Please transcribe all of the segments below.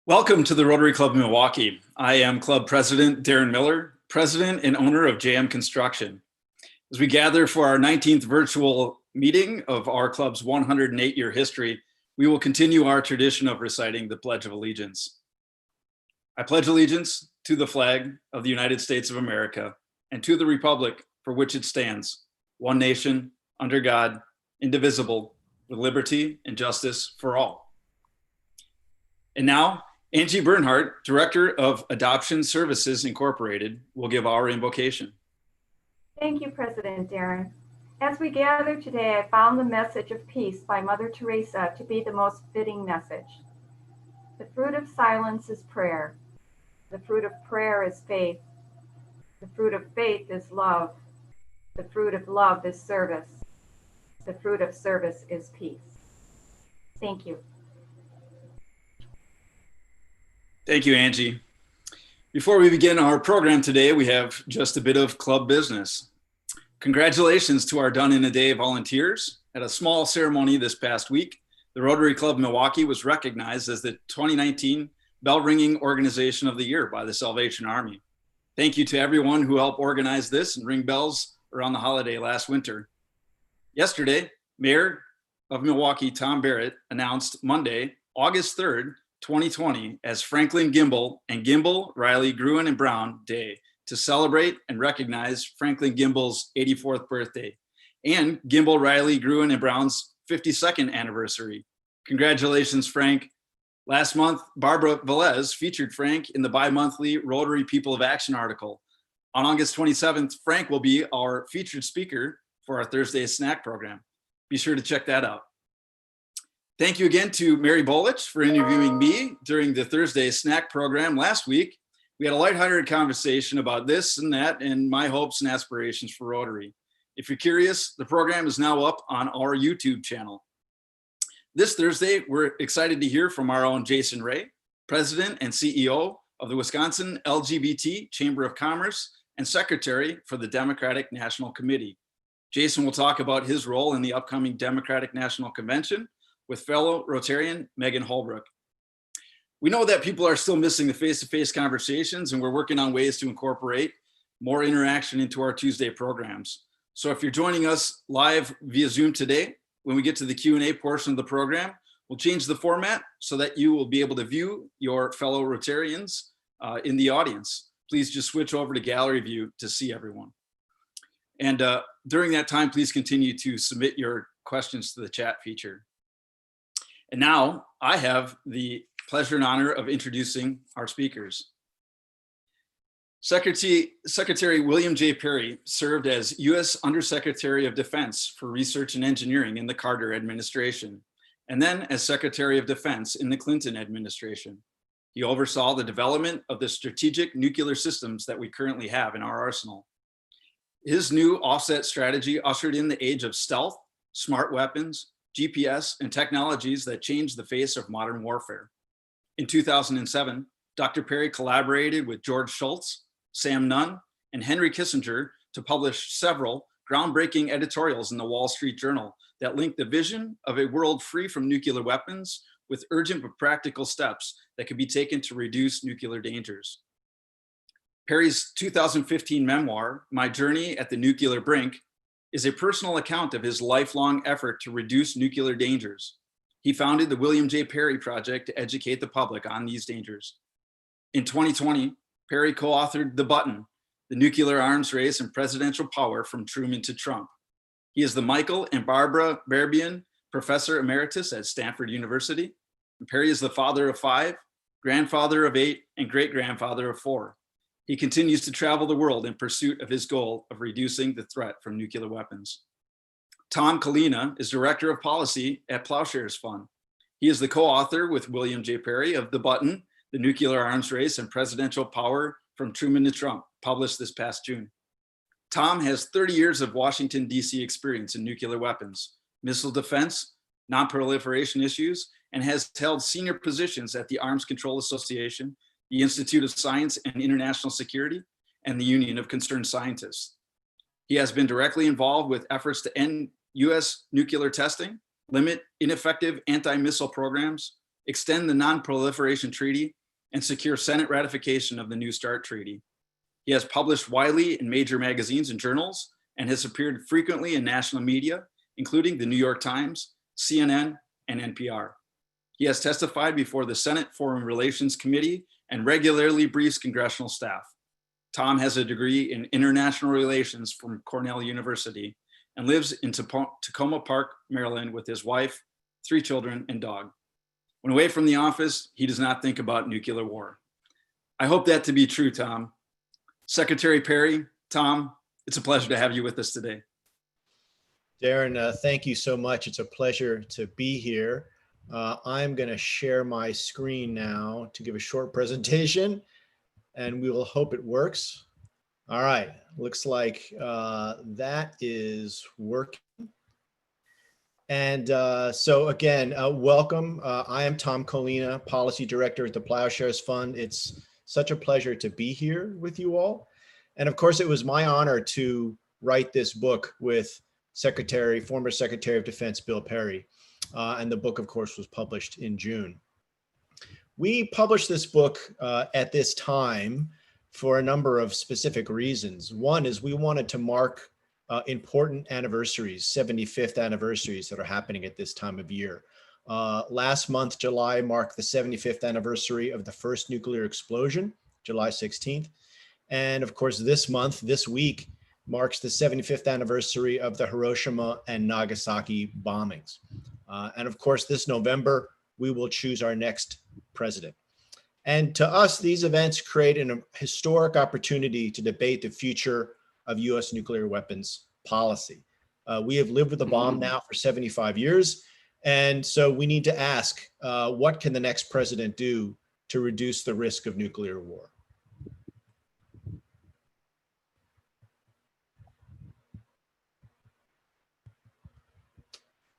Welcome to the Rotary Club of Milwaukee. I am Club President Darren Miller, President and owner of JM Construction. As we gather for our 19th virtual meeting of our club's 108-year history, we will continue our tradition of reciting the Pledge of Allegiance. I pledge allegiance to the flag of the United States of America and to the republic for which it stands, one nation, under God, indivisible, with liberty and justice for all. And now, Angie Bernhardt, Director of Adoption Services Incorporated, will give our invocation. Thank you, President Darren. As we gather today, I found the message of peace by Mother Teresa to be the most fitting message. The fruit of silence is prayer. The fruit of prayer is faith. The fruit of faith is love. The fruit of love is service. The fruit of service is peace. Thank you. Thank you, Angie. Before we begin our program today, we have just a bit of club business. Congratulations to our Done in a Day volunteers. At a small ceremony this past week, the Rotary Club Milwaukee was recognized as the 2019 Bell Ringing Organization of the Year by the Salvation Army. Thank you to everyone who helped organize this and ring bells around the holiday last winter. Yesterday, Mayor of Milwaukee, Tom Barrett, announced Monday, August 3rd, 2020 as Franklin Gimbel and Gimbel, Riley, Gruen, and Brown Day to celebrate and recognize Franklin Gimbel's 84th birthday and Gimbel, Riley, Gruen, and Brown's 52nd anniversary. Congratulations, Frank. Last month, Barbara Velez featured Frank in the bi-monthly Rotary People of Action article. On August 27th, Frank will be our featured speaker for our Thursday snack program. Be sure to check that out. Thank you again to Mary Bolich for interviewing me during the Thursday snack program last week. We had a lighthearted conversation about this and that and my hopes and aspirations for Rotary. If you're curious, the program is now up on our YouTube channel. This Thursday, we're excited to hear from our own Jason Ray, President and CEO of the Wisconsin LGBT Chamber of Commerce and Secretary for the Democratic National Committee. Jason will talk about his role in the upcoming Democratic National Convention with fellow Rotarian Megan Holbrook. We know that people are still missing the face-to-face conversations, and we're working on ways to incorporate more interaction into our Tuesday programs. So if you're joining us live via Zoom today, when we get to the Q&A portion of the program, we'll change the format so that you will be able to view your fellow Rotarians in the audience. Please just switch over to gallery view to see everyone. And during that time, please continue to submit your questions to the chat feature. And now I have the pleasure and honor of introducing our speakers. Secretary William J. Perry served as U.S. Undersecretary of Defense for Research and Engineering in the Carter administration, and then as Secretary of Defense in the Clinton administration. He oversaw the development of the strategic nuclear systems that we currently have in our arsenal. His new offset strategy ushered in the age of stealth, smart weapons, GPS, and technologies that changed the face of modern warfare. In 2007, Dr. Perry collaborated with George Shultz, Sam Nunn, and Henry Kissinger to publish several groundbreaking editorials in the Wall Street Journal that linked the vision of a world free from nuclear weapons with urgent but practical steps that could be taken to reduce nuclear dangers. Perry's 2015 memoir, My Journey at the Nuclear Brink, is a personal account of his lifelong effort to reduce nuclear dangers. He founded the William J. Perry Project to educate the public on these dangers. In 2020, Perry co-authored The Button, The Nuclear Arms Race and Presidential Power from Truman to Trump. He is the Michael and Barbara Berbian Professor Emeritus at Stanford University. And Perry is the father of 5, grandfather of 8, and great-grandfather of 4. He continues to travel the world in pursuit of his goal of reducing the threat from nuclear weapons. Tom Collina is Director of Policy at Ploughshares Fund. He is the co-author with William J. Perry of The Button, The Nuclear Arms Race and Presidential Power from Truman to Trump, published this past June. Tom has 30 years of Washington, D.C. experience in nuclear weapons, missile defense, nonproliferation issues, and has held senior positions at the Arms Control Association, the Institute of Science and International Security, and the Union of Concerned Scientists. He has been directly involved with efforts to end U.S. nuclear testing, limit ineffective anti-missile programs, extend the nonproliferation treaty, and secure Senate ratification of the New START treaty. He has published widely in major magazines and journals and has appeared frequently in national media, including the New York Times, CNN, and NPR. He has testified before the Senate Foreign Relations Committee and regularly briefs congressional staff. Tom has a degree in international relations from Cornell University and lives in Tacoma Park, Maryland with his wife, 3 children, and dog. When away from the office, he does not think about nuclear war. I hope that to be true, Tom. Secretary Perry, Tom, it's a pleasure to have you with us today. Darren, thank you so much. It's a pleasure to be here. I'm going to share my screen now to give a short presentation, and we will hope it works. All right, looks like that is working. And so again, welcome. I am Tom Collina, Policy Director at the Ploughshares Fund. It's such a pleasure to be here with you all. And of course, it was my honor to write this book with former Secretary of Defense, Bill Perry. And the book, of course, was published in June. We published this book at this time for a number of specific reasons. One is we wanted to mark important anniversaries, 75th anniversaries that are happening at this time of year. Last month, July, marked the 75th anniversary of the first nuclear explosion, July 16th. And of course, this month, this week, marks the 75th anniversary of the Hiroshima and Nagasaki bombings. And of course, this November, we will choose our next president. And to us, these events create an historic opportunity to debate the future of US nuclear weapons policy. We have lived with the bomb now for 75 years. And so we need to ask, what can the next president do to reduce the risk of nuclear war?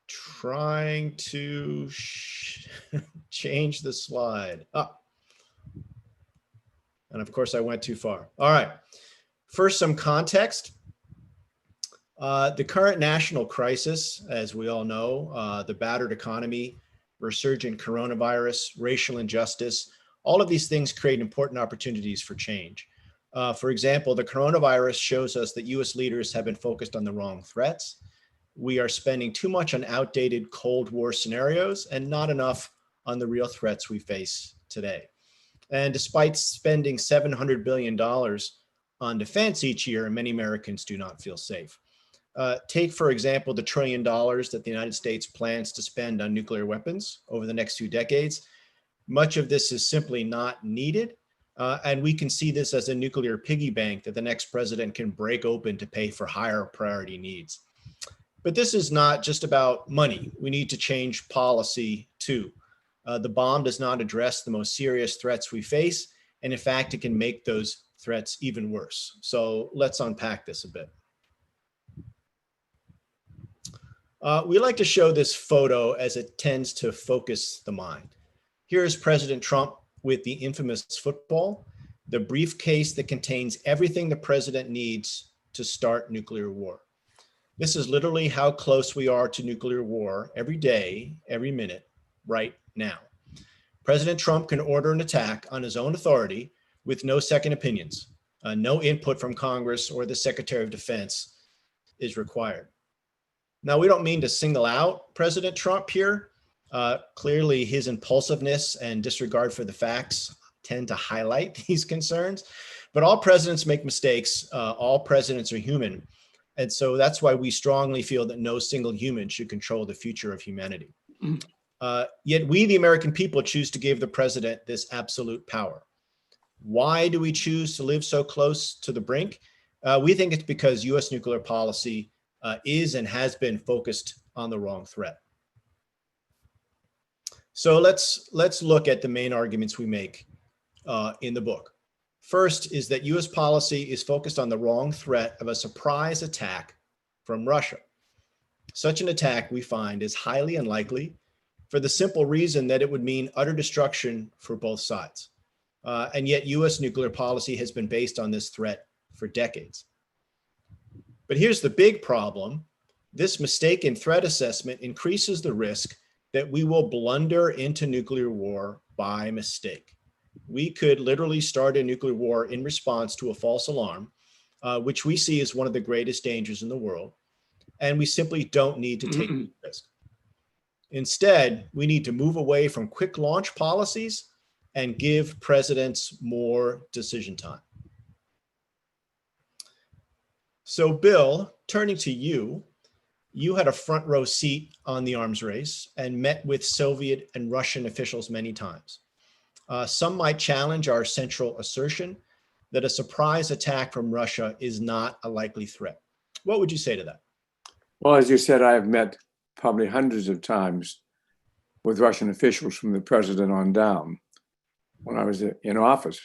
Trying to change the slide. And of course, I went too far. All right. First, some context. The current national crisis, as we all know, the battered economy, resurgent coronavirus, racial injustice, all of these things create important opportunities for change. For example, the coronavirus shows us that US leaders have been focused on the wrong threats. We are spending too much on outdated Cold War scenarios and not enough on the real threats we face today. And despite spending $700 billion on defense each year, many Americans do not feel safe. Take, for example, the $1 trillion that the United States plans to spend on nuclear weapons over the next 2 decades. Much of this is simply not needed. And we can see this as a nuclear piggy bank that the next president can break open to pay for higher priority needs. But this is not just about money. We need to change policy too. The bomb does not address the most serious threats we face. And in fact, it can make those threats even worse. So let's unpack this a bit. We like to show this photo as it tends to focus the mind. Here is President Trump with the infamous football, the briefcase that contains everything the president needs to start nuclear war. This is literally how close we are to nuclear war every day, every minute, right now. President Trump can order an attack on his own authority with no second opinions. No input from Congress or the Secretary of Defense is required. Now, we don't mean to single out President Trump here. Clearly, his impulsiveness and disregard for the facts tend to highlight these concerns. But all presidents make mistakes. All presidents are human. And so that's why we strongly feel that no single human should control the future of humanity. Yet we, the American people, choose to give the president this absolute power. Why do we choose to live so close to the brink? We think it's because US nuclear policy is and has been focused on the wrong threat. So let's look at the main arguments we make in the book. First is that US policy is focused on the wrong threat of a surprise attack from Russia. Such an attack, we find, is highly unlikely for the simple reason that it would mean utter destruction for both sides. And yet US nuclear policy has been based on this threat for decades. But here's the big problem. This mistaken threat assessment increases the risk that we will blunder into nuclear war by mistake. We could literally start a nuclear war in response to a false alarm, which we see as one of the greatest dangers in the world. And we simply don't need to take the risk. Instead, we need to move away from quick launch policies and give presidents more decision time. So Bill, turning to you, you had a front row seat on the arms race and met with Soviet and Russian officials many times. Some might challenge our central assertion that a surprise attack from Russia is not a likely threat. What would you say to that? Well, as you said, I have met probably hundreds of times with Russian officials from the president on down when I was in office.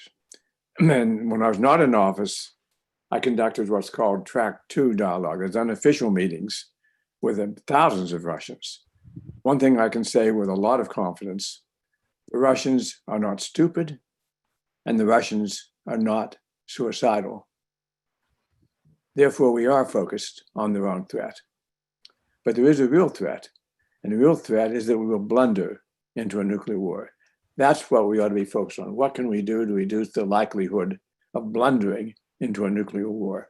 And then when I was not in office, I conducted what's called Track 2 dialogue. There's unofficial meetings with thousands of Russians. One thing I can say with a lot of confidence, the Russians are not stupid and the Russians are not suicidal. Therefore, we are focused on the wrong threat. But there is a real threat, and the real threat is that we will blunder into a nuclear war. That's what we ought to be focused on. What can we do to reduce the likelihood of blundering into a nuclear war?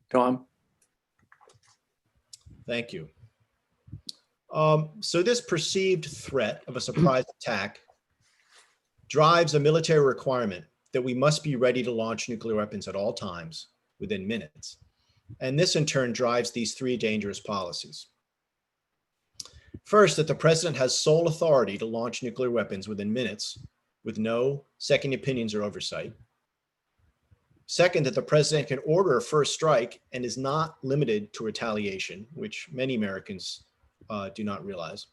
Tom? Thank you. So this perceived threat of a surprise attack drives a military requirement that we must be ready to launch nuclear weapons at all times within minutes. And this in turn drives these three dangerous policies. First, that the president has sole authority to launch nuclear weapons within minutes with no second opinions or oversight. Second, that the president can order a first strike and is not limited to retaliation, which many Americans do not realize.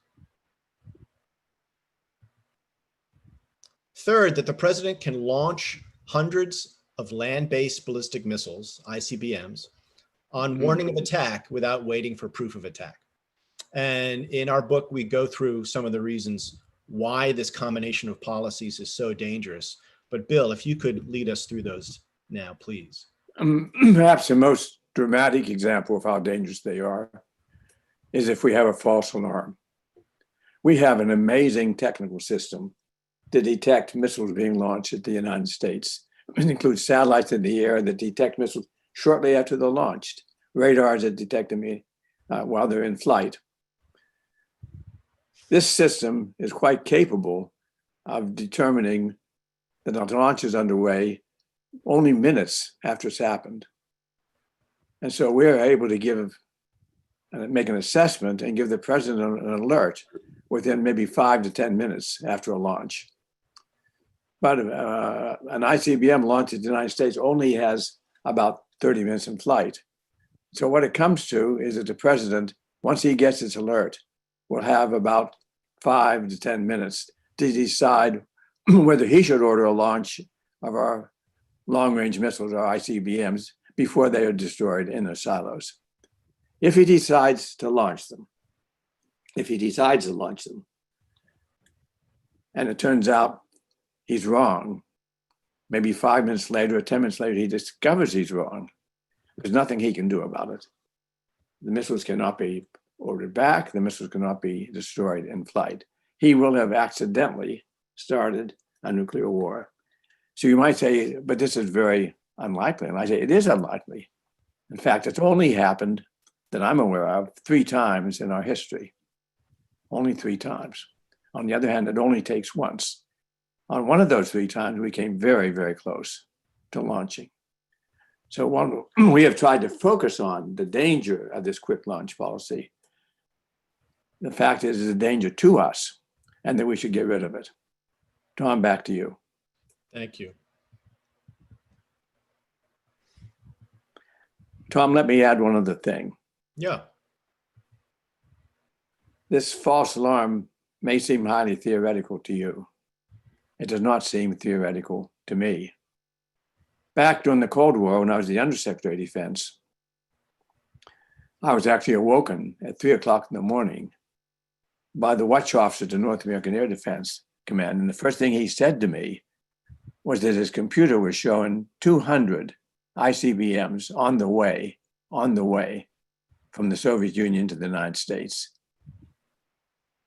Third, that the president can launch hundreds of land-based ballistic missiles, ICBMs, on warning of attack without waiting for proof of attack. And in our book, we go through some of the reasons why this combination of policies is so dangerous. But Bill, if you could lead us through those now, please. Perhaps the most dramatic example of how dangerous they are is if we have a false alarm. We have an amazing technical system to detect missiles being launched at the United States. It includes satellites in the air that detect missiles shortly after they're launched, radars that detect them while they're in flight. This system is quite capable of determining that the launch is underway only minutes after it's happened. And so we're able to make an assessment and give the president an alert within maybe 5 to 10 minutes after a launch. But an ICBM launched in the United States only has about 30 minutes in flight. So what it comes to is that the president, once he gets his alert, will have about 5 to 10 minutes to decide whether he should order a launch of our long-range missiles, or ICBMs, before they are destroyed in their silos. If he decides to launch them, and it turns out he's wrong, maybe 5 minutes later or 10 minutes later, he discovers he's wrong, there's nothing he can do about it. The missiles cannot be ordered back. The missiles cannot be destroyed in flight. He will have accidentally started a nuclear war. So you might say, but this is very unlikely. And I say, it is unlikely. In fact, it's only happened that I'm aware of 3 times in our history. Only 3 times. On the other hand, it only takes once. On one of those 3 times, we came very, very close to launching. So we have tried to focus on the danger of this quick launch policy. The fact is, it's a danger to us and that we should get rid of it. Tom, back to you. Thank you. Tom, let me add one other thing. Yeah. This false alarm may seem highly theoretical to you. It does not seem theoretical to me. Back during the Cold War, when I was the Undersecretary of Defense, I was actually awoken at 3 o'clock in the morning by the watch officer of the North American Air Defense Command. And the first thing he said to me was that his computer was showing 200 ICBMs on the way from the Soviet Union to the United States.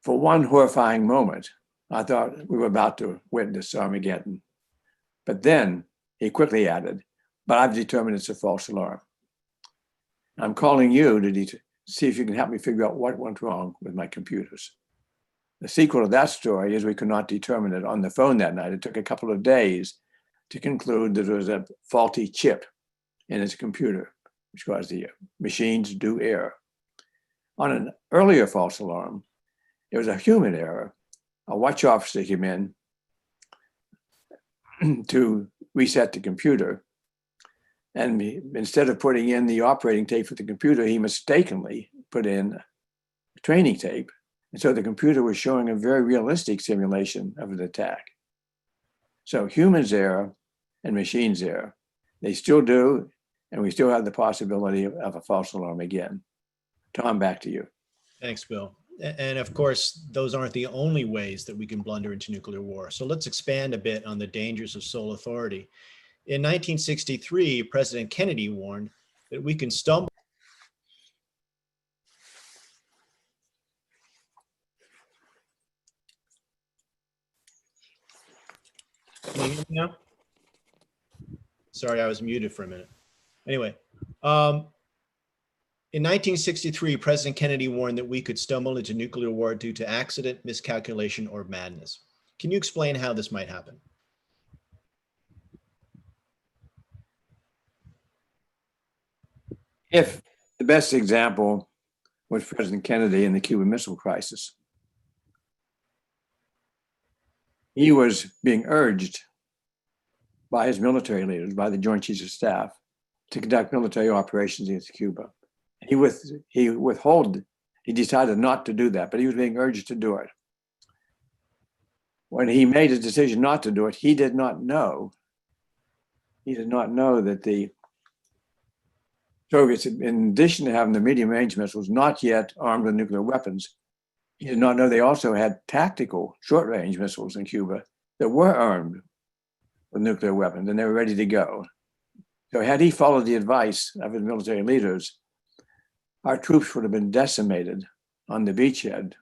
For one horrifying moment, I thought we were about to witness Armageddon. But then he quickly added, but I've determined it's a false alarm. I'm calling you to see if you can help me figure out what went wrong with my computers. The sequel to that story is we could not determine it on the phone that night. It took a couple of days to conclude that there was a faulty chip in his computer, which caused the machines do error. On an earlier false alarm, it was a human error. A watch officer came in to reset the computer. And instead of putting in the operating tape for the computer, he mistakenly put in a training tape. And so the computer was showing a very realistic simulation of an attack. So humans err and machines err. They still do, and we still have the possibility of a false alarm again. Tom, back to you. Thanks, Bill. And of course, those aren't the only ways that we can blunder into nuclear war. So let's expand a bit on the dangers of sole authority. In 1963, President Kennedy warned that we can stumble. Can you hear me now? Sorry, I was muted for a minute. Anyway, in 1963, President Kennedy warned that we could stumble into nuclear war due to accident, miscalculation, or madness. Can you explain how this might happen? If the best example was President Kennedy in the Cuban Missile Crisis, he was being urged by his military leaders, by the Joint Chiefs of Staff, to conduct military operations against Cuba. He decided not to do that, but he was being urged to do it. When he made his decision not to do it, he did not know that the Soviets, in addition to having the medium-range missiles, not yet armed with nuclear weapons, he did not know they also had tactical short-range missiles in Cuba that were armed with nuclear weapons, and they were ready to go. So had he followed the advice of his military leaders, our troops would have been decimated on the beachhead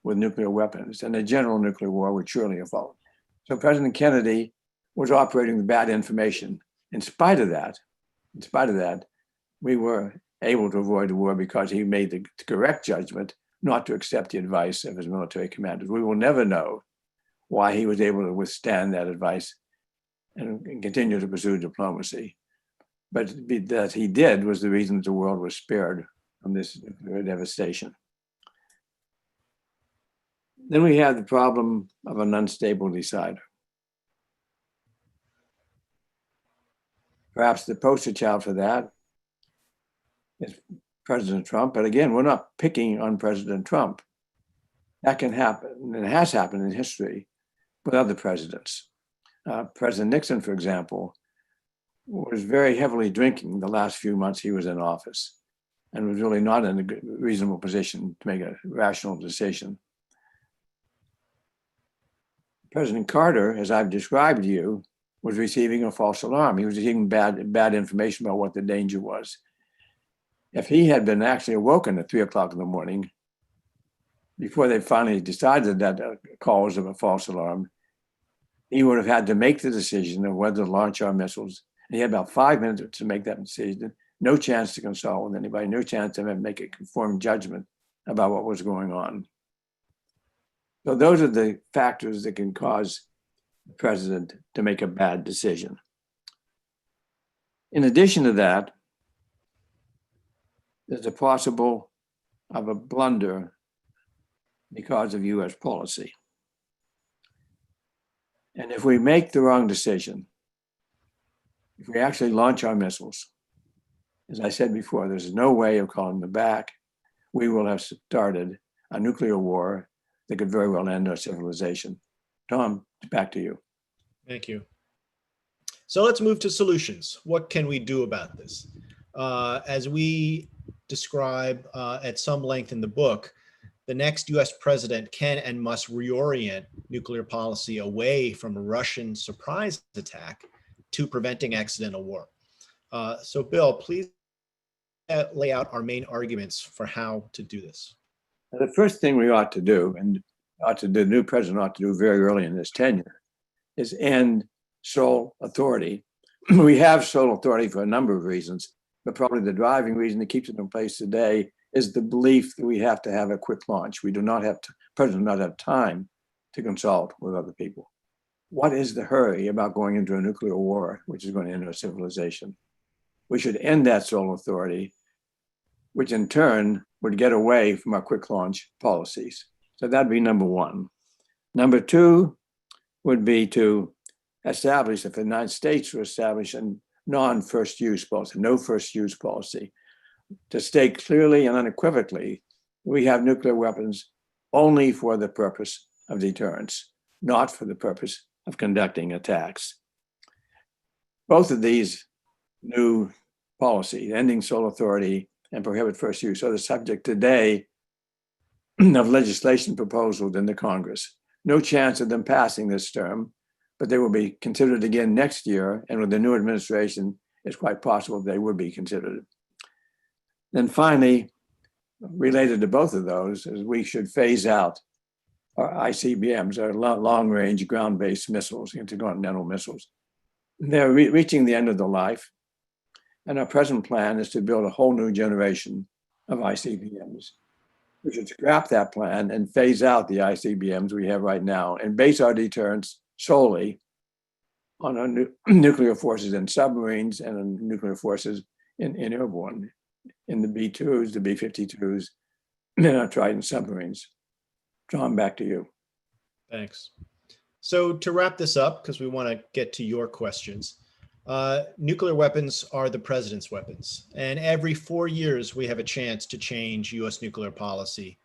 with nuclear weapons, and a general nuclear war would surely have followed. So President Kennedy was operating with bad information. In spite of that, we were able to avoid the war because he made the correct judgment not to accept the advice of his military commanders. We will never know why he was able to withstand that advice and continue to pursue diplomacy. But that he did was the reason that the world was spared from this devastation. Then we have the problem of an unstable decider. Perhaps the poster child for that is President Trump. But again, we're not picking on President Trump. That can happen, and it has happened in history with other presidents. President Nixon, for example, was very heavily drinking the last few months he was in office and was really not in a reasonable position to make a rational decision. President Carter, as I've described to you, was receiving a false alarm. He was receiving bad information about what the danger was. If he had been actually awoken at 3 o'clock in the morning, before they finally decided that call was a false alarm, he would have had to make the decision of whether to launch our missiles. And he had about 5 minutes to make that decision. No chance to consult with anybody, no chance to make a informed judgment about what was going on. So those are the factors that can cause the president to make a bad decision. In addition to that, there's a possible of a blunder because of US policy. And if we make the wrong decision, if we actually launch our missiles, as I said before, there's no way of calling them back. We will have started a nuclear war that could very well end our civilization. Tom, back to you. Thank you. So let's move to solutions. What can we do about this? As we describe at some length in the book, the next US president can and must reorient nuclear policy away from a Russian surprise attack to preventing accidental war. So Bill, please lay out our main arguments for how to do this. And the first thing we ought to do, and the new president ought to do very early in his tenure, is end sole authority. We have sole authority for a number of reasons, but probably the driving reason that keeps it in place today is the belief that we have to have a quick launch. We do not have president does not have time to consult with other people. What is the hurry about going into a nuclear war, which is going to end our civilization? We should end that sole authority, which in turn would get away from our quick launch policies. So that'd be number one. Number two would be to establish, if the United States were establish a non-first use policy, no first use policy, to state clearly and unequivocally, we have nuclear weapons only for the purpose of deterrence, not for the purpose of conducting attacks. Both of these new policies, ending sole authority and prohibit first use, are the subject today of legislation proposals in the Congress. No chance of them passing this term, but they will be considered again next year. And with the new administration, it's quite possible they would be considered. Then finally, related to both of those, is we should phase out our ICBMs, our long-range ground-based missiles, intercontinental missiles. They're reaching the end of their life. And our present plan is to build a whole new generation of ICBMs. We should scrap that plan and phase out the ICBMs we have right now and base our deterrence solely on our nuclear forces in submarines and on nuclear forces in airborne, in the B-2s, the B-52s, and our Trident submarines. John, back to you. Thanks. So to wrap this up, because we want to get to your questions, nuclear weapons are the president's weapons. And every 4 years, we have a chance to change US nuclear policy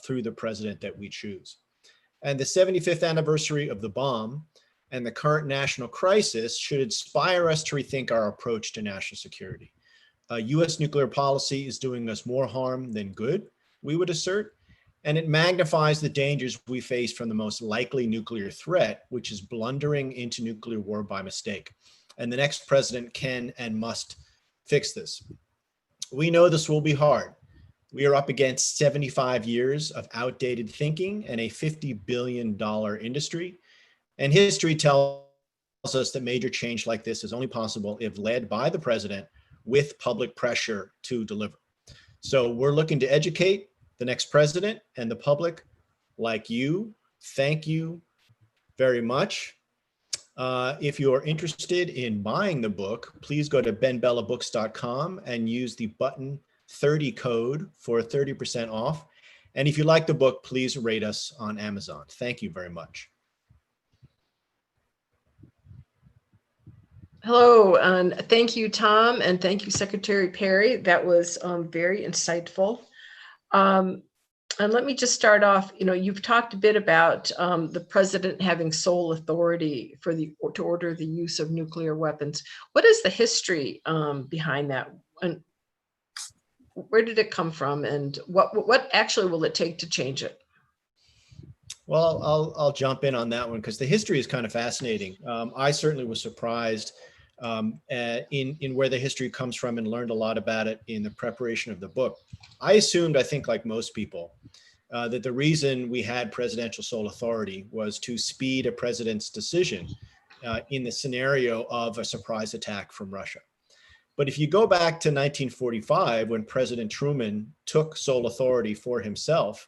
through the president that we choose. And the 75th anniversary of the bomb and the current national crisis should inspire us to rethink our approach to national security. US nuclear policy is doing us more harm than good, we would assert, and it magnifies the dangers we face from the most likely nuclear threat, which is blundering into nuclear war by mistake. And the next president can and must fix this. We know this will be hard. We are up against 75 years of outdated thinking and a $50 billion industry. And history tells us that major change like this is only possible if led by the president with public pressure to deliver. So we're looking to educate the next president and the public like you. Thank you very much. If you're interested in buying the book, please go to benbellabooks.com and use the button 30 code for 30% off. And if you like the book, please rate us on Amazon. Thank you very much. Hello, and thank you, Tom, and thank you, Secretary Perry. That was very insightful. And let me just start off, you've talked a bit about the president having sole authority to order the use of nuclear weapons. What is the history behind that? And where did it come from? And what actually will it take to change it? Well, I'll jump in on that one because the history is kind of fascinating. I certainly was surprised in where the history comes from and learned a lot about it in the preparation of the book. I assumed, I think like most people, that the reason we had presidential sole authority was to speed a president's decision in the scenario of a surprise attack from Russia. But if you go back to 1945, when President Truman took sole authority for himself,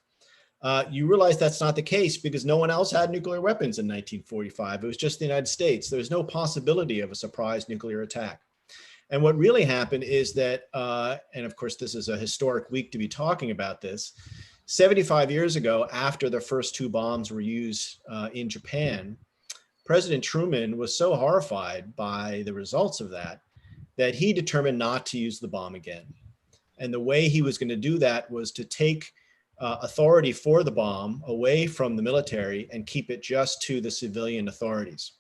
you realize that's not the case because no one else had nuclear weapons in 1945. It was just the United States. There was no possibility of a surprise nuclear attack. And what really happened is that, and of course, this is a historic week to be talking about this, 75 years ago, after the first two bombs were used in Japan, President Truman was so horrified by the results of that he determined not to use the bomb again. And the way he was going to do that was to take authority for the bomb away from the military and keep it just to the civilian authorities.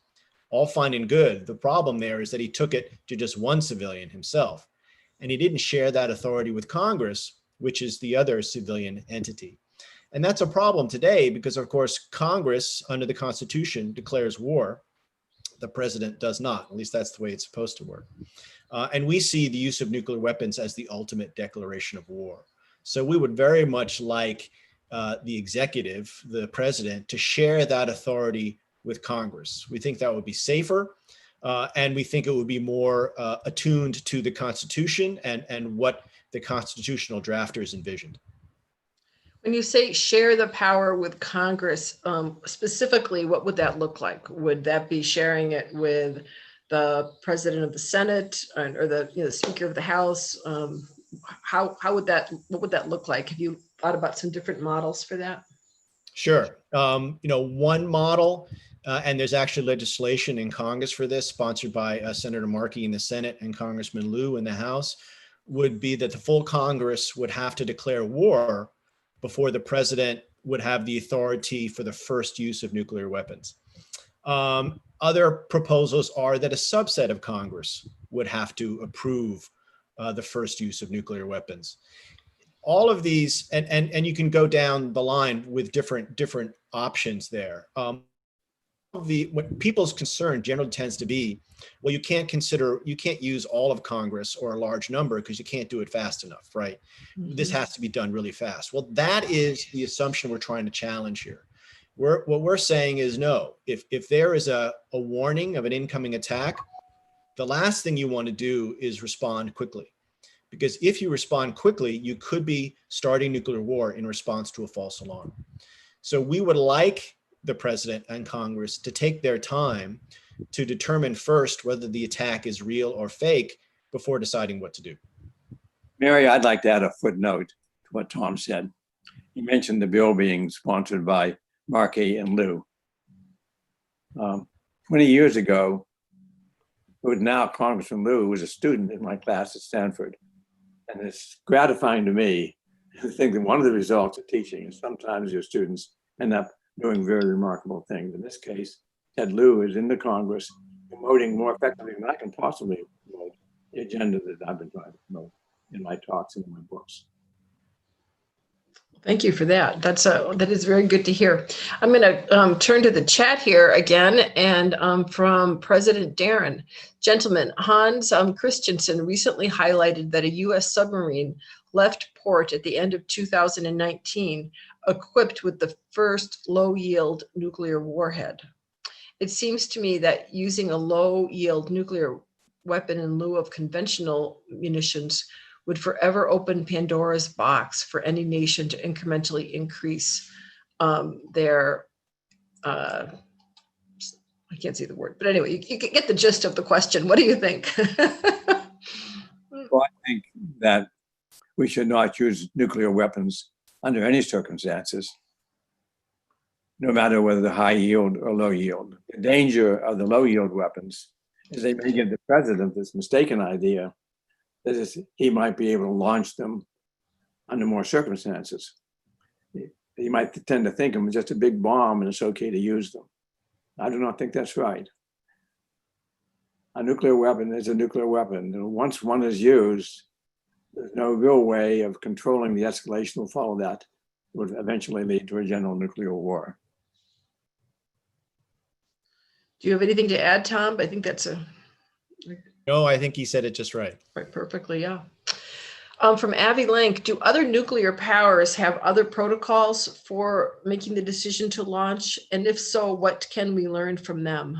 All fine and good. The problem there is that he took it to just one civilian himself, and he didn't share that authority with Congress, which is the other civilian entity. And that's a problem today because, of course, Congress, under the Constitution, declares war. The president does not. At least that's the way it's supposed to work. And we see the use of nuclear weapons as the ultimate declaration of war. So we would very much like the executive, the president, to share that authority with Congress. We think that would be safer, and we think it would be more attuned to the Constitution and what the constitutional drafters envisioned. When you say share the power with Congress, specifically, what would that look like? Would that be sharing it with the president of the Senate or the Speaker of the House? What would that look like? Have you thought about some different models for that? Sure. One model, and there's actually legislation in Congress for this, sponsored by Senator Markey in the Senate and Congressman Liu in the House, would be that the full Congress would have to declare war before the president would have the authority for the first use of nuclear weapons. Other proposals are that a subset of Congress would have to approve the first use of nuclear weapons. All of these, and you can go down the line with different options there. What people's concern generally tends to be, well, you can't use all of Congress or a large number because you can't do it fast enough, right? Mm-hmm. This has to be done really fast. Well, that is the assumption we're trying to challenge here. What we're saying is no, if there is a warning of an incoming attack, the last thing you want to do is respond quickly. Because if you respond quickly, you could be starting nuclear war in response to a false alarm. So we would like the president and Congress to take their time to determine first whether the attack is real or fake before deciding what to do. Mary, I'd like to add a footnote to what Tom said. He mentioned the bill being sponsored by Markey and Liu. 20 years ago, who is now Congressman Liu, was a student in my class at Stanford. And it's gratifying to me to think that one of the results of teaching is sometimes your students end up doing very remarkable things. In this case, Ted Liu is in the Congress promoting more effectively than I can possibly promote the agenda that I've been trying to promote in my talks and in my books. Thank you for that. That is very good to hear. I'm going to turn to the chat here again, and from President Darren. Gentlemen, Hans Christensen recently highlighted that a U.S. submarine left port at the end of 2019 equipped with the first low-yield nuclear warhead. It seems to me that using a low-yield nuclear weapon in lieu of conventional munitions would forever open Pandora's box for any nation to incrementally increase their, I can't see the word, but anyway, you get the gist of the question. What do you think? Well, I think that we should not use nuclear weapons under any circumstances, no matter whether they're high yield or low yield. The danger of the low yield weapons is they may give the president this mistaken idea that is, he might be able to launch them under more circumstances. He might tend to think of them as just a big bomb and it's okay to use them. I do not think that's right. A nuclear weapon is a nuclear weapon. And once one is used, there's no real way of controlling the escalation will follow that. It would eventually lead to a general nuclear war. Do you have anything to add, Tom? I think that's No, I think he said it just right. Right, perfectly, yeah. From Avi Lank, do other nuclear powers have other protocols for making the decision to launch? And if so, what can we learn from them?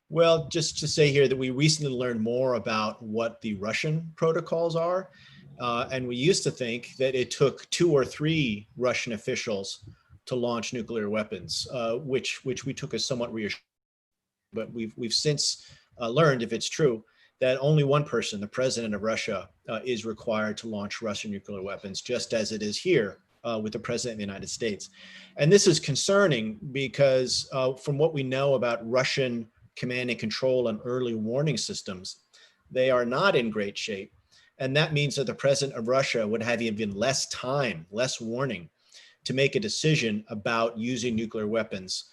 Well, just to say here that we recently learned more about what the Russian protocols are. And we used to think that it took 2 or 3 Russian officials to launch nuclear weapons, which we took as somewhat reassuring. But we've since learned, if it's true, that only one person, the president of Russia, is required to launch Russian nuclear weapons, just as it is here with the president of the United States. And this is concerning because from what we know about Russian command and control and early warning systems, they are not in great shape. And that means that the president of Russia would have even less time, less warning to make a decision about using nuclear weapons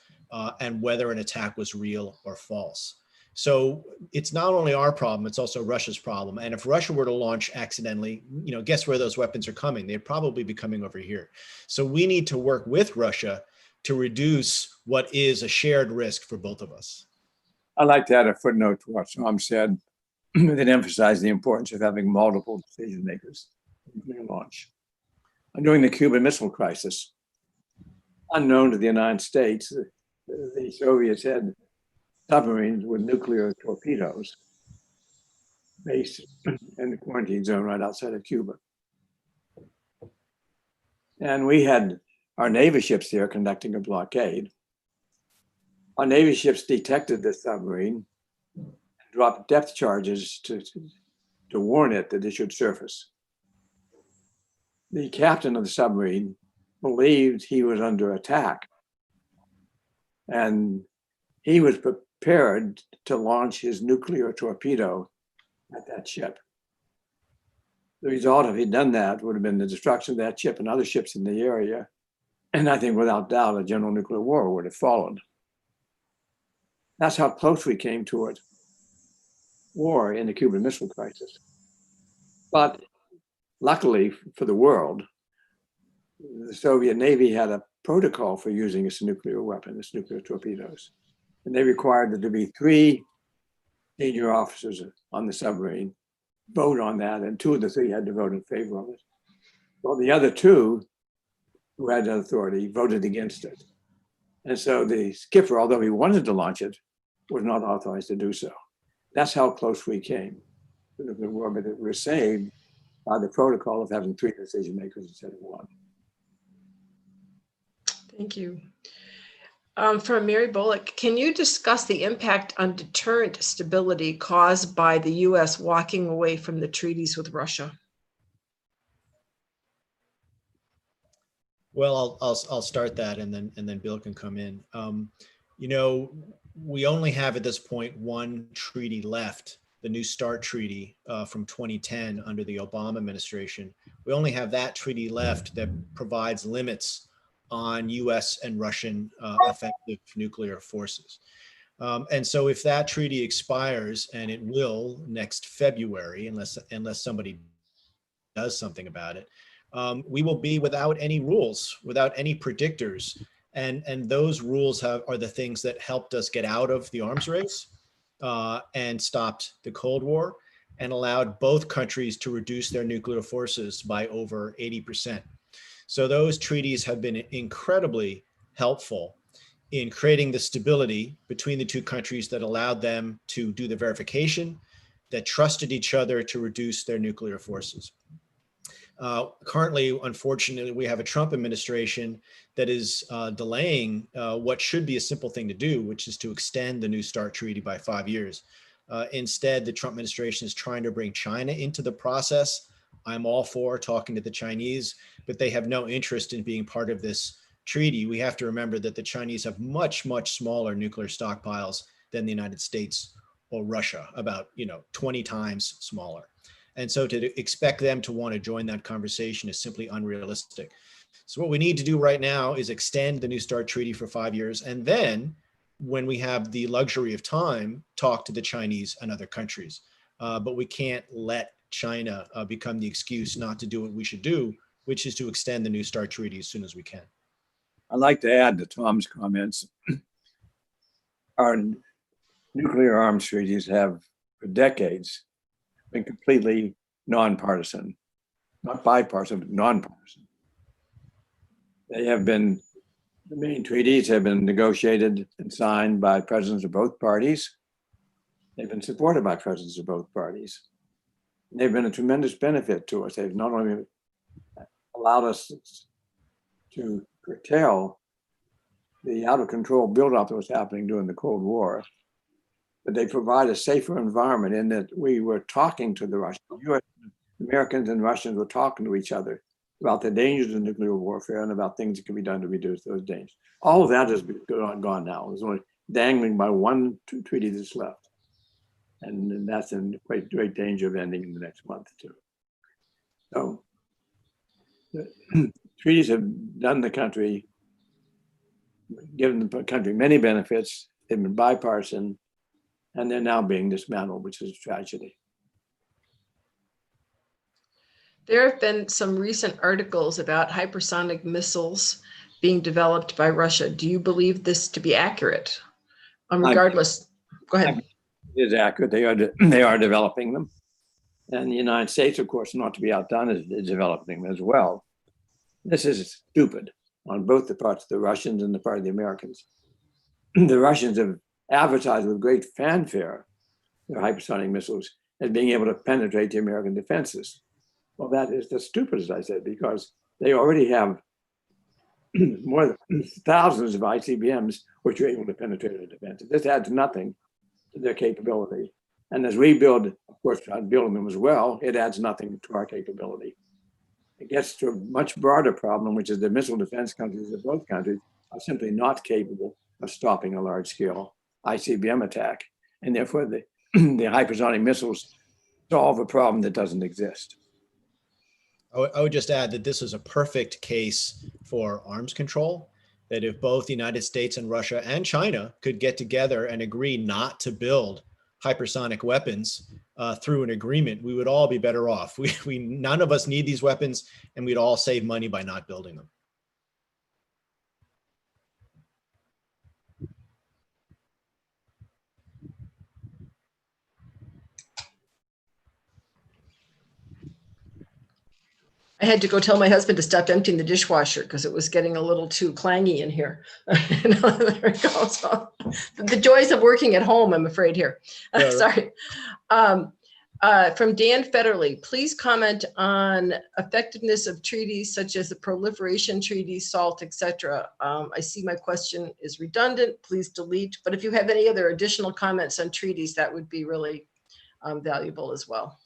and whether an attack was real or false. So it's not only our problem, it's also Russia's problem. And if Russia were to launch accidentally, guess where those weapons are coming? They'd probably be coming over here. So we need to work with Russia to reduce what is a shared risk for both of us. I'd like to add a footnote to what Tom said that emphasized the importance of having multiple decision makers. nuclear launch. And during the Cuban Missile Crisis, unknown to the United States, the Soviets had submarines with nuclear torpedoes based in the quarantine zone right outside of Cuba. And we had our Navy ships there conducting a blockade. Our Navy ships detected the submarine, dropped depth charges to warn it that it should surface. The captain of the submarine believed he was under attack, and he was prepared to launch his nuclear torpedo at that ship. The result, if he'd done that, would have been the destruction of that ship and other ships in the area. And I think without doubt, a general nuclear war would have followed. That's how close we came to it. War in the Cuban Missile Crisis. But luckily for the world, the Soviet Navy had a protocol for using its nuclear weapon, its nuclear torpedoes. And they required there to be 3 senior officers on the submarine vote on that, and 2 of the 3 had to vote in favor of it. Well, the other 2 who had that authority voted against it. And so the skipper, although he wanted to launch it, was not authorized to do so. That's how close we came to nuclear war, but it was saved by the protocol of having 3 decision makers instead of 1. Thank you. From Mary Bullock, can you discuss the impact on deterrent stability caused by the U.S. walking away from the treaties with Russia? Well, I'll start that, and then Bill can come in. You know, we only have at this point 1 treaty left, the New START treaty from 2010 under the Obama administration. We only have that treaty left that provides limits on US and Russian offensive nuclear forces. And so if that treaty expires, and it will next February, unless somebody does something about it, we will be without any rules, without any predictors. And those rules are the things that helped us get out of the arms race and stopped the Cold War and allowed both countries to reduce their nuclear forces by over 80%. So those treaties have been incredibly helpful in creating the stability between the 2 countries that allowed them to do the verification, that trusted each other to reduce their nuclear forces. Currently, unfortunately, we have a Trump administration that is delaying what should be a simple thing to do, which is to extend the New START treaty by 5 years. Instead, the Trump administration is trying to bring China into the process. I'm all for talking to the Chinese, but they have no interest in being part of this treaty. We have to remember that the Chinese have much, much smaller nuclear stockpiles than the United States or Russia, about 20 times smaller. And so to expect them to want to join that conversation is simply unrealistic. So what we need to do right now is extend the New START treaty for 5 years. And then when we have the luxury of time, talk to the Chinese and other countries. But we can't let China become the excuse not to do what we should do, which is to extend the New START treaty as soon as we can. I'd like to add to Tom's comments. Our nuclear arms treaties have, for decades, been completely nonpartisan, not bipartisan, but nonpartisan. The main treaties have been negotiated and signed by presidents of both parties. They've been supported by presidents of both parties. They've been a tremendous benefit to us. They've not only allowed us to curtail the out of control buildup that was happening during the Cold War, but they provide a safer environment in that we were talking to the Russians. US, Americans and Russians were talking to each other about the dangers of nuclear warfare and about things that can be done to reduce those dangers. All of that has gone now. There's only dangling by 1 treaty that's left. And that's in great danger of ending in the next month or 2. So the treaties have done the country, given the country many benefits. They've been bipartisan, and they're now being dismantled, which is a tragedy. There have been some recent articles about hypersonic missiles being developed by Russia. Do you believe this to be accurate? Regardless, go ahead. It is accurate. They are developing them. And the United States, of course, not to be outdone, is developing them as well. This is stupid on both the parts of the Russians and the part of the Americans. The Russians have advertised with great fanfare their hypersonic missiles as being able to penetrate the American defenses. Well, that is just stupid, as I said, because they already have more than thousands of ICBMs which are able to penetrate the defenses. This adds nothing to their capability. And as we build, of course, building them as well, it adds nothing to our capability. It gets to a much broader problem, which is the missile defense countries of both countries are simply not capable of stopping a large-scale ICBM attack. And therefore, the hypersonic missiles solve a problem that doesn't exist. I would just add that this is a perfect case for arms control, that if both the United States and Russia and China could get together and agree not to build hypersonic weapons through an agreement, we would all be better off. None of us need these weapons, and we'd all save money by not building them. I had to go tell my husband to stop emptying the dishwasher because it was getting a little too clangy in here. There it goes. The joys of working at home, I'm afraid here. Yeah, Sorry. From Dan Federley, please comment on effectiveness of treaties such as the proliferation treaty, SALT, etc. I see my question is redundant. Please delete. But if you have any other additional comments on treaties, that would be really valuable as well.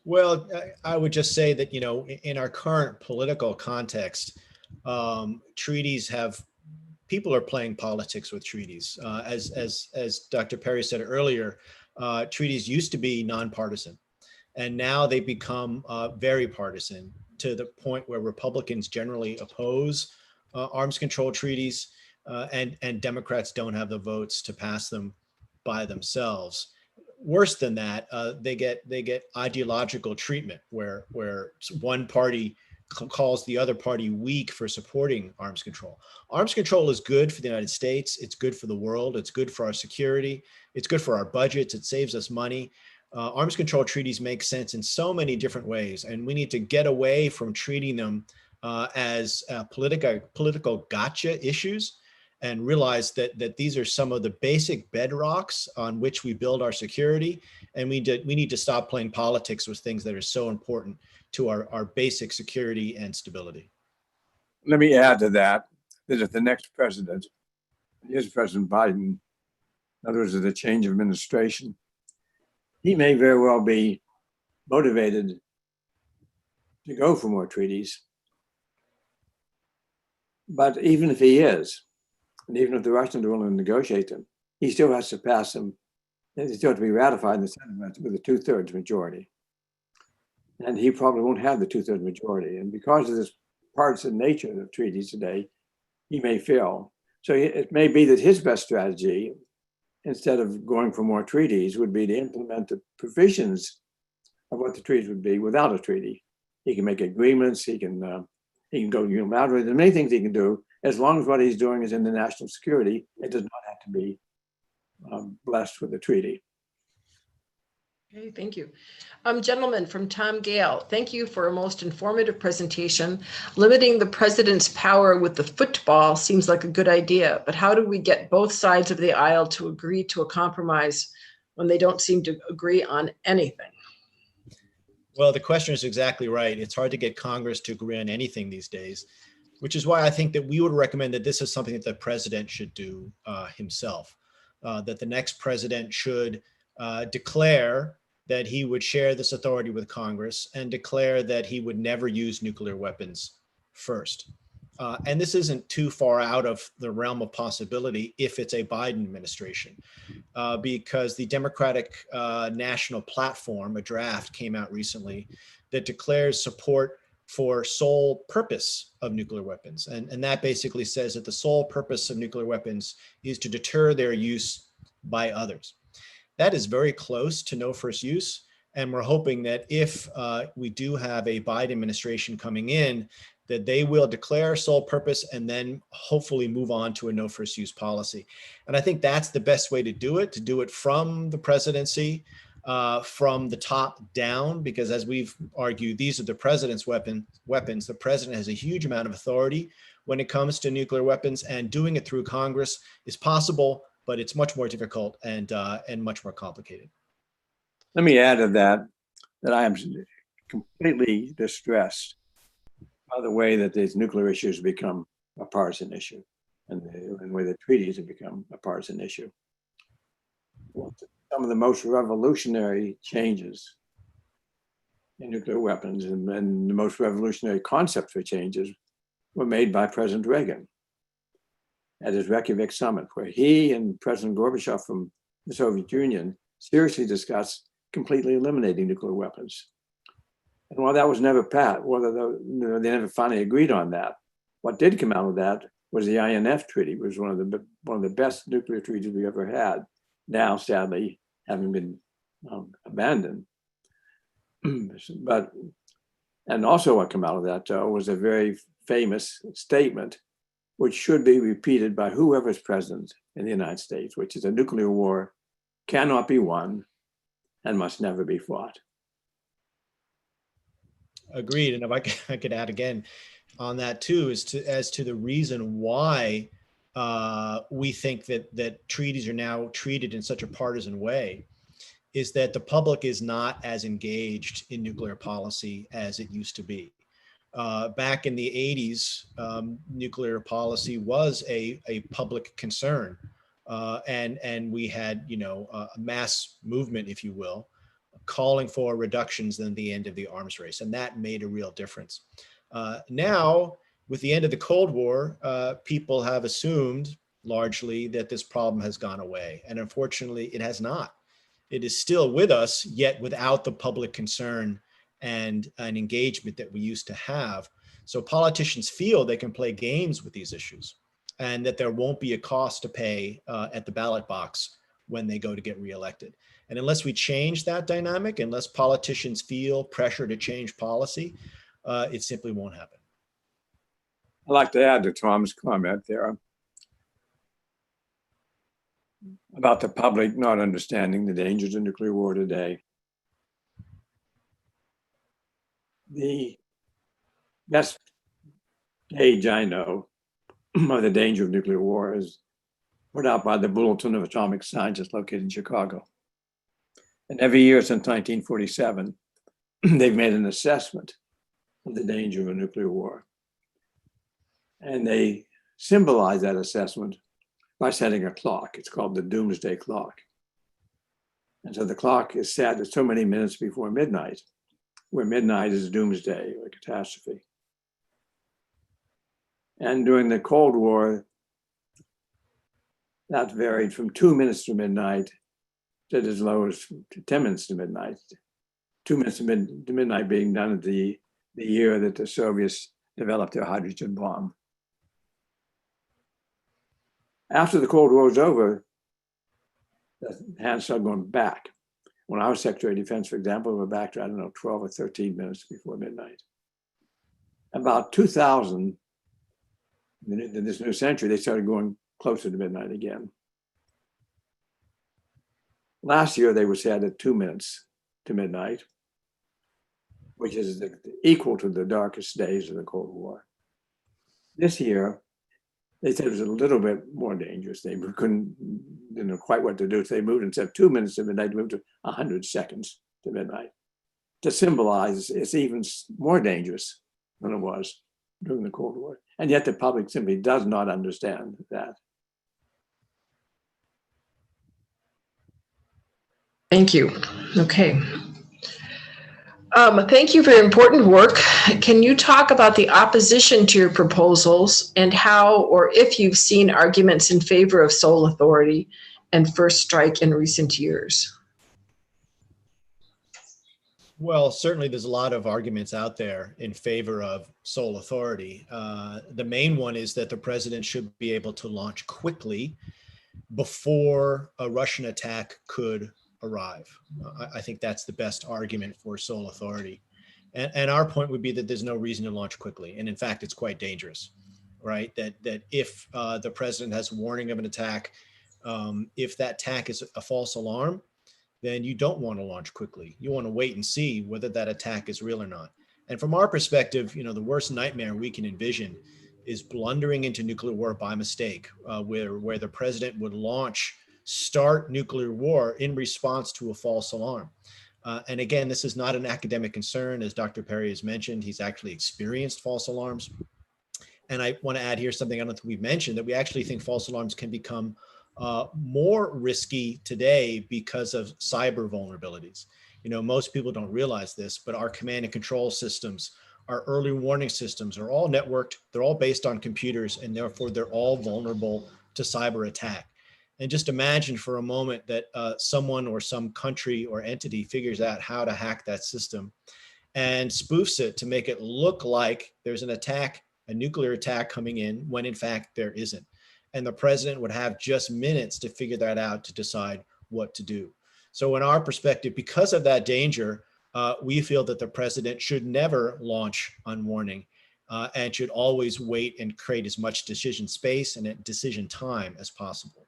Well, I would just say that, in our current political context, treaties people are playing politics with treaties. As Dr. Perry said earlier, treaties used to be nonpartisan, and now they become very partisan to the point where Republicans generally oppose arms control treaties, and Democrats don't have the votes to pass them by themselves. Worse than that, they get ideological treatment where one party calls the other party weak for supporting arms control. Arms control is good for the United States. It's good for the world. It's good for our security. It's good for our budgets. It saves us money. Arms control treaties make sense in so many different ways, and we need to get away from treating them as political gotcha issues, and realize that these are some of the basic bedrocks on which we build our security. And we need to stop playing politics with things that are so important to our basic security and stability. Let me add to that if the next president is President Biden, in other words, the change of administration, he may very well be motivated to go for more treaties. But even if he is, and even if the Russians are willing to negotiate them, he still has to pass them. They still have to be ratified in the Senate with a 2/3 majority. And he probably won't have the 2/3 majority. And because of this partisan nature of treaties today, he may fail. So it may be that his best strategy, instead of going for more treaties, would be to implement the provisions of what the treaties would be without a treaty. He can make agreements, he can go unilaterally. There are many things he can do, as long as what he's doing is in the national security. It does not have to be blessed with a treaty. Okay, thank you. Gentlemen, from Tom Gale, thank you for a most informative presentation. Limiting the president's power with the football seems like a good idea, but how do we get both sides of the aisle to agree to a compromise when they don't seem to agree on anything? Well, the question is exactly right. It's hard to get Congress to agree on anything these days, which is why I think that we would recommend that this is something that the president should do himself, that the next president should declare that he would share this authority with Congress and declare that he would never use nuclear weapons first. And this isn't too far out of the realm of possibility if it's a Biden administration, because the Democratic National Platform, a draft, came out recently that declares support for sole purpose of nuclear weapons. And that basically says that the sole purpose of nuclear weapons is to deter their use by others. That is very close to no first use. And we're hoping that if we do have a Biden administration coming in, that they will declare sole purpose and then hopefully move on to a no first use policy. And I think that's the best way to do it from the presidency. from the top down, because as we've argued, these are the president's weapons. The president has a huge amount of authority when it comes to nuclear weapons, and doing it through Congress is possible, but it's much more difficult and much more complicated. Let me add to that I am completely distressed by the way that these nuclear issues become a partisan issue, and the way the treaties have become a partisan issue. Some of the most revolutionary changes in nuclear weapons and the most revolutionary concepts for changes were made by President Reagan at his Reykjavik summit, where he and President Gorbachev from the Soviet Union seriously discussed completely eliminating nuclear weapons. And while that was never passed, they never finally agreed on that, what did come out of that was the INF Treaty, which was one of the best nuclear treaties we ever had, now sadly having been abandoned. But, and also what came out of that was a very famous statement, which should be repeated by whoever is president in the United States, which is a nuclear war cannot be won and must never be fought. Agreed. And if I could add again on that too, as to the reason why we think that treaties are now treated in such a partisan way, is that the public is not as engaged in nuclear policy as it used to be. Back in the 80s, nuclear policy was a public concern, and we had a mass movement, if you will, calling for reductions in the end of the arms race, and that made a real difference. Now, with the end of the Cold War, people have assumed largely that this problem has gone away, and unfortunately, it has not. It is still with us, yet without the public concern and an engagement that we used to have. So politicians feel they can play games with these issues, and that there won't be a cost to pay at the ballot box when they go to get reelected. And unless we change that dynamic, unless politicians feel pressure to change policy, it simply won't happen. I'd like to add to Tom's comment there about the public not understanding the dangers of nuclear war today. The best gauge I know of the danger of nuclear war is put out by the Bulletin of Atomic Scientists located in Chicago. And every year since 1947, they've made an assessment of the danger of a nuclear war. And they symbolize that assessment by setting a clock. It's called the doomsday clock. And so the clock is set at so many minutes before midnight, where midnight is doomsday or catastrophe. And during the Cold War, that varied from 2 minutes to midnight to as low as 10 minutes to midnight. 2 minutes to midnight being done at the year that the Soviets developed their hydrogen bomb. After the Cold War was over, the hands started going back. When I was Secretary of Defense, for example, we were back to, 12 or 13 minutes before midnight. About 2000, in this new century, they started going closer to midnight again. Last year, they were set at 2 minutes to midnight, which is equal to the darkest days of the Cold War. This year, they said it was a little bit more dangerous. They didn't know quite what to do. So they moved instead of 2 minutes to midnight, moved to 100 seconds to midnight to symbolize it's even more dangerous than it was during the Cold War. And yet the public simply does not understand that. Thank you. Okay. Thank you for your important work. Can you talk about the opposition to your proposals and how or if you've seen arguments in favor of sole authority and first strike in recent years? Well, certainly there's a lot of arguments out there in favor of sole authority. The main one is that the president should be able to launch quickly before a Russian attack could arrive. I think that's the best argument for sole authority. And our point would be that there's no reason to launch quickly. And in fact, it's quite dangerous, right? That if the president has warning of an attack, if that attack is a false alarm, then you don't want to launch quickly. You want to wait and see whether that attack is real or not. And from our perspective, the worst nightmare we can envision is blundering into nuclear war by mistake, where the president would start nuclear war in response to a false alarm. And again, this is not an academic concern. As Dr. Perry has mentioned, he's actually experienced false alarms. And I want to add here something I don't think we've mentioned, that we actually think false alarms can become more risky today because of cyber vulnerabilities. Most people don't realize this, but our command and control systems, our early warning systems are all networked. They're all based on computers, and therefore they're all vulnerable to cyber attack. And just imagine for a moment that someone or some country or entity figures out how to hack that system and spoofs it to make it look like there's an attack, a nuclear attack coming in, when in fact there isn't. And the president would have just minutes to figure that out, to decide what to do. So in our perspective, because of that danger, we feel that the president should never launch on warning and should always wait and create as much decision space and decision time as possible.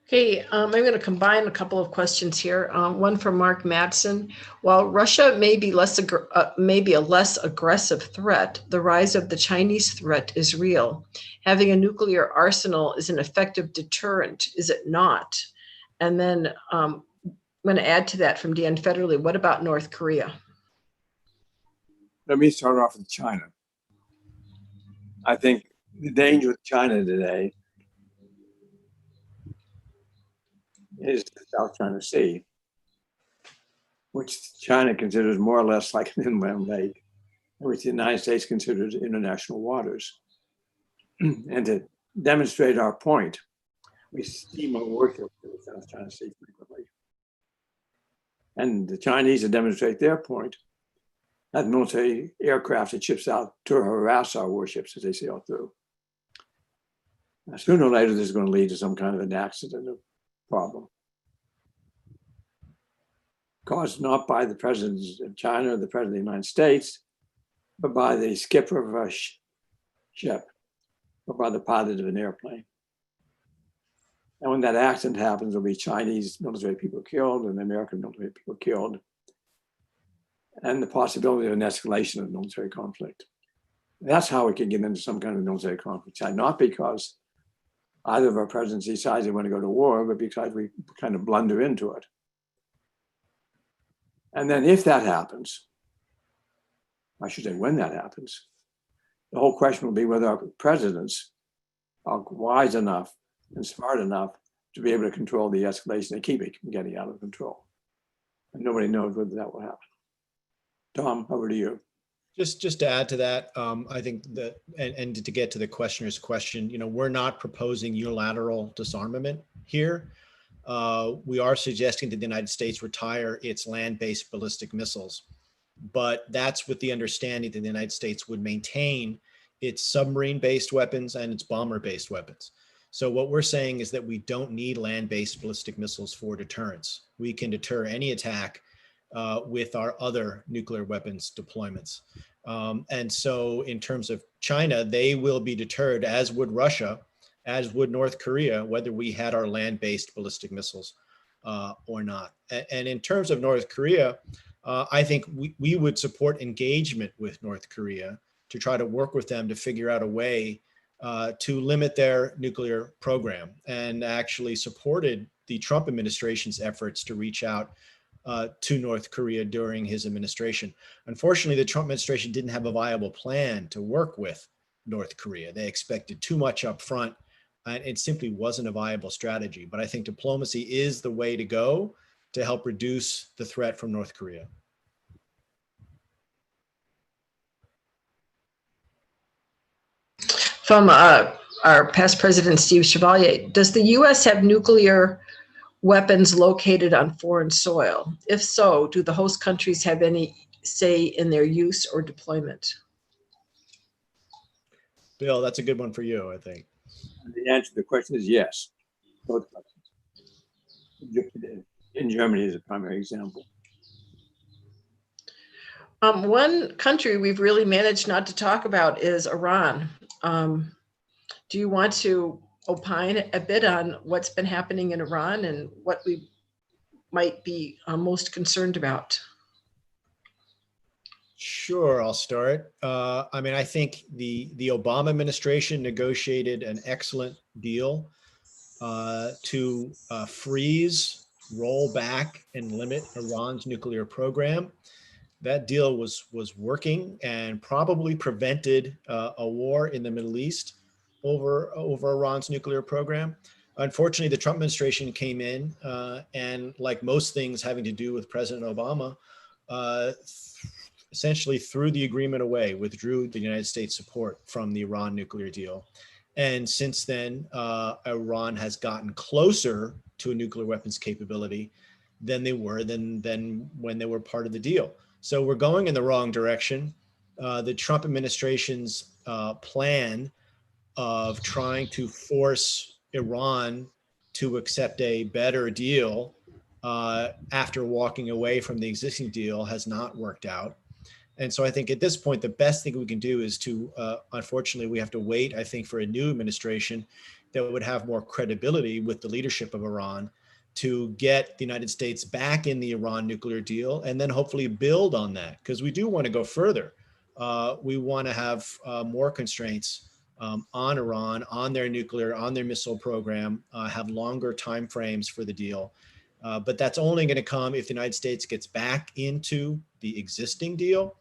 Okay, I'm going to combine a couple of questions here. One from Mark Madsen. While Russia may be maybe a less aggressive threat, the rise of the Chinese threat is real. Having a nuclear arsenal is an effective deterrent, is it not? And then I'm going to add to that from Dan Federley. What about North Korea? Let me start off with China. I think the danger with China today is the South China Sea, which China considers more or less like an inland lake, which the United States considers international waters. And to demonstrate our point, we steam our warships to the South China Sea frequently. And the Chinese, to demonstrate their point, have military aircraft that ships out to harass our warships as they sail through. Now, sooner or later, this is going to lead to some kind of an accident or problem, caused not by the president of China or the president of the United States, but by the skipper of a ship or by the pilot of an airplane. And when that accident happens, there'll be Chinese military people killed and American military people killed, and the possibility of an escalation of military conflict. That's how we can get into some kind of military conflict, not because either of our presidents decides they want to go to war, but because we kind of blunder into it. And then if that happens, I should say when that happens, the whole question will be whether our presidents are wise enough and smart enough to be able to control the escalation and keep it from getting out of control. And nobody knows whether that will happen. Tom, over to you. Just to add to that, I think that, and to get to the questioner's question, we're not proposing unilateral disarmament here. We are suggesting that the United States retire its land-based ballistic missiles, but that's with the understanding that the United States would maintain its submarine-based weapons and its bomber-based weapons. So what we're saying is that we don't need land-based ballistic missiles for deterrence. We can deter any attack with our other nuclear weapons deployments. And so in terms of China, they will be deterred, as would Russia, as would North Korea, whether we had our land-based ballistic missiles or not. And in terms of North Korea, I think we would support engagement with North Korea to try to work with them to figure out a way to limit their nuclear program, and actually supported the Trump administration's efforts to reach out to North Korea during his administration. Unfortunately, the Trump administration didn't have a viable plan to work with North Korea. They expected too much up front, and it simply wasn't a viable strategy. But I think diplomacy is the way to go to help reduce the threat from North Korea. From our past president, Steve Chevalier, does the U.S. have nuclear weapons located on foreign soil? If so, do the host countries have any say in their use or deployment? Bill, that's a good one for you, I think. The answer to the question is yes, both countries. In Germany is a primary example. One country we've really managed not to talk about is Iran. Do you want to opine a bit on what's been happening in Iran and what we might be most concerned about? Sure, I'll start. I think the Obama administration negotiated an excellent deal to freeze, roll back, and limit Iran's nuclear program. That deal was working and probably prevented a war in the Middle East over Iran's nuclear program. Unfortunately, the Trump administration came in and, like most things having to do with President Obama, essentially threw the agreement away, withdrew the United States support from the Iran nuclear deal. And since then, Iran has gotten closer to a nuclear weapons capability than they were than when they were part of the deal. So we're going in the wrong direction. The Trump administration's plan of trying to force Iran to accept a better deal after walking away from the existing deal has not worked out. And so I think at this point, the best thing we can do is to, unfortunately, we have to wait, I think, for a new administration that would have more credibility with the leadership of Iran to get the United States back in the Iran nuclear deal and then hopefully build on that, because we do want to go further. We want to have more constraints on Iran, on their nuclear, on their missile program, have longer timeframes for the deal. But that's only going to come if the United States gets back into the existing deal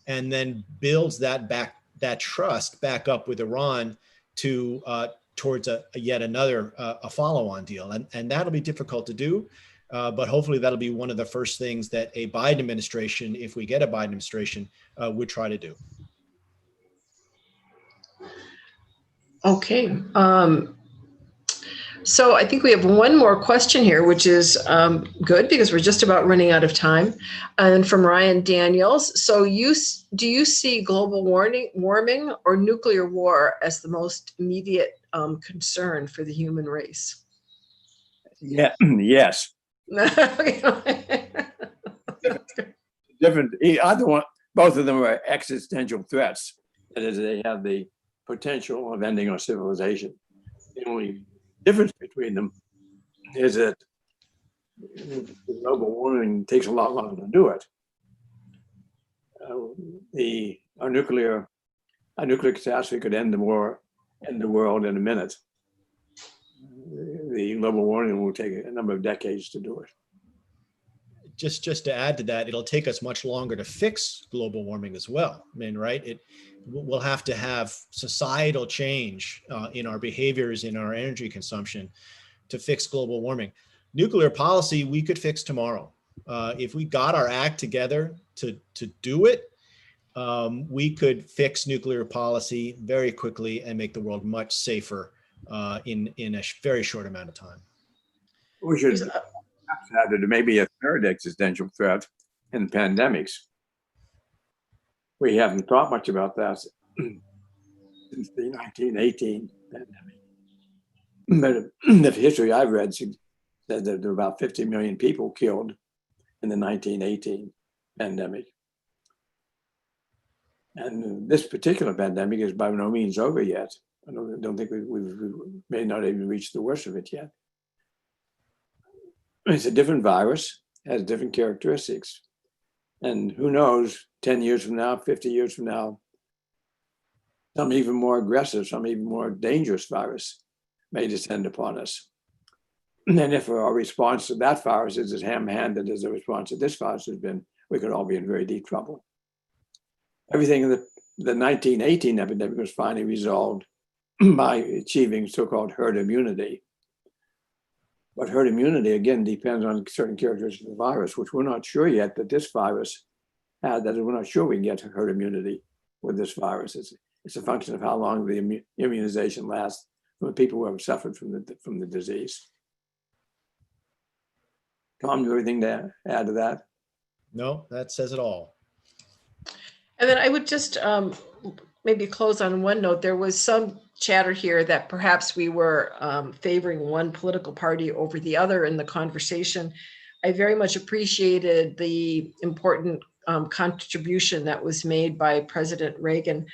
and then builds that trust back up with Iran to towards yet another follow-on deal. And that'll be difficult to do, but hopefully that'll be one of the first things that a Biden administration, if we get a Biden administration, would try to do. Okay. So I think we have one more question here, which is good because we're just about running out of time. And from Ryan Daniels. So do you see global warming or nuclear war as the most immediate concern for the human race? Yeah. Yes. Different. Either one. Both of them are existential threats. That is, they have the potential of ending our civilization. The only difference between them is that global warming takes a lot longer to do it. Our nuclear catastrophe could end the world in a minute. The global warming will take a number of decades to do it. Just to add to that, it'll take us much longer to fix global warming as well. I mean, right? We'll have to have societal change in our behaviors, in our energy consumption to fix global warming. Nuclear policy, we could fix tomorrow. If we got our act together to do it, we could fix nuclear policy very quickly and make the world much safer in a very short amount of time. We should add that there may be a third existential threat in pandemics. We haven't thought much about that since the 1918 pandemic. But the history I've read says that there were about 50 million people killed in the 1918 pandemic. And this particular pandemic is by no means over yet. I don't think we may not even reach the worst of it yet. It's a different virus, has different characteristics. And who knows, 10 years from now, 50 years from now, some even more aggressive, some even more dangerous virus may descend upon us. And if our response to that virus is as ham-handed as the response to this virus has been, we could all be in very deep trouble. Everything in the 1918 epidemic was finally resolved by achieving so-called herd immunity. But herd immunity, again, depends on certain characteristics of the virus, which we're not sure yet that this virus had, that we're not sure we can get herd immunity with this virus. It's a function of how long the immunization lasts from the people who have suffered from the disease. Tom, you have anything to add to that? No, that says it all. And then I would just maybe close on one note. There was some chatter here that perhaps we were favoring one political party over the other in the conversation. I very much appreciated the important contribution that was made by President Reagan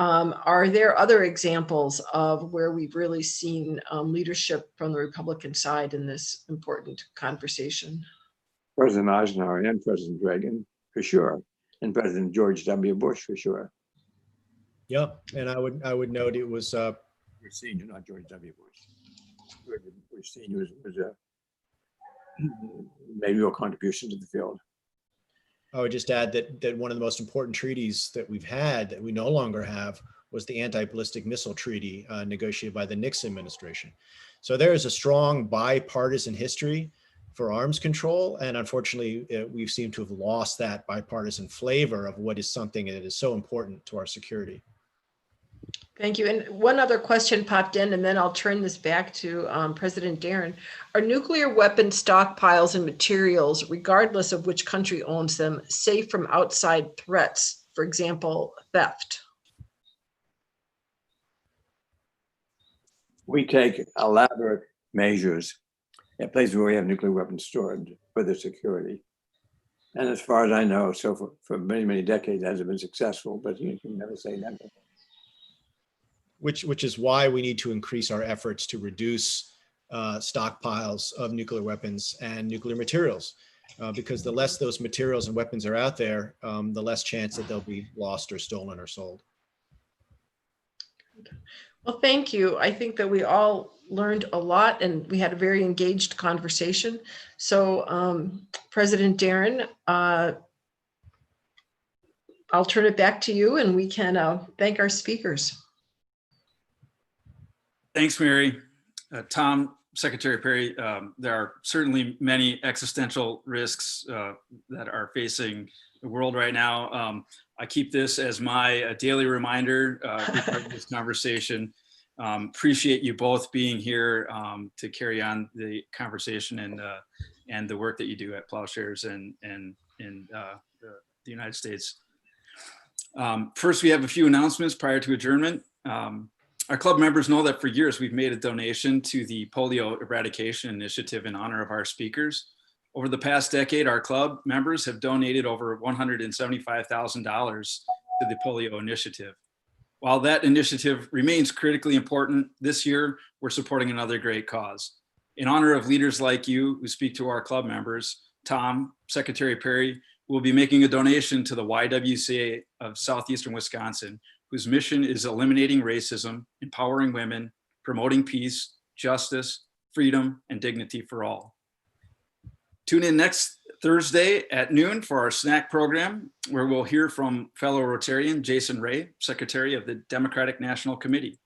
Are there other examples of where we've really seen leadership from the Republican side in this important conversation? President Eisenhower and President Reagan, for sure, and President George W. Bush, for sure. Yeah, and I would note it was Bush Senior, not George W. Bush. George Bush Senior made real contribution to the field. I would just add that one of the most important treaties that we've had that we no longer have was the anti-ballistic missile treaty negotiated by the Nixon administration. So there is a strong bipartisan history for arms control, and unfortunately, we've seemed to have lost that bipartisan flavor of what is something that is so important to our security. Thank you. And one other question popped in, and then I'll turn this back to President Darren. Are nuclear weapon stockpiles and materials, regardless of which country owns them, safe from outside threats, for example, theft? We take elaborate measures at places where we have nuclear weapons stored for their security. And as far as I know, so for many, many decades, it hasn't been successful, but you can never say never. Which is why we need to increase our efforts to reduce stockpiles of nuclear weapons and nuclear materials, because the less those materials and weapons are out there, the less chance that they'll be lost or stolen or sold. Well, thank you. I think that we all learned a lot and we had a very engaged conversation. So President Darren, I'll turn it back to you and we can thank our speakers. Thanks, Mary. Tom, Secretary Perry, there are certainly many existential risks that are facing the world right now. I keep this as my daily reminder regarding this conversation. Appreciate you both being here to carry on the conversation and the work that you do at Ploughshares and in the United States. First, we have a few announcements prior to adjournment. Our club members know that for years we've made a donation to the polio eradication initiative in honor of our speakers. Over the past decade, our club members have donated over $175,000 to the polio initiative. While that initiative remains critically important, this year we're supporting another great cause. In honor of leaders like you who speak to our club members, Tom, Secretary Perry, will be making a donation to the YWCA of Southeastern Wisconsin, whose mission is eliminating racism, empowering women, promoting peace, justice, freedom, and dignity for all. Tune in next Thursday at noon for our snack program, where we'll hear from fellow Rotarian Jason Ray, Secretary of the Democratic National Committee.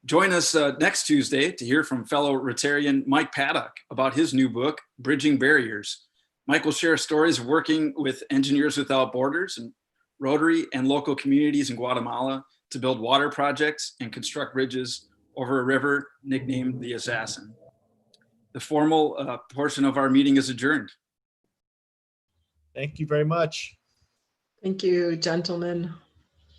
Join us next Tuesday to hear from fellow Rotarian Mike Paddock about his new book, Bridging Barriers. Mike will share stories of working with Engineers Without Borders and Rotary and local communities in Guatemala to build water projects and construct bridges over a river nicknamed the Assassin. The formal portion of our meeting is adjourned. Thank you very much. Thank you, gentlemen.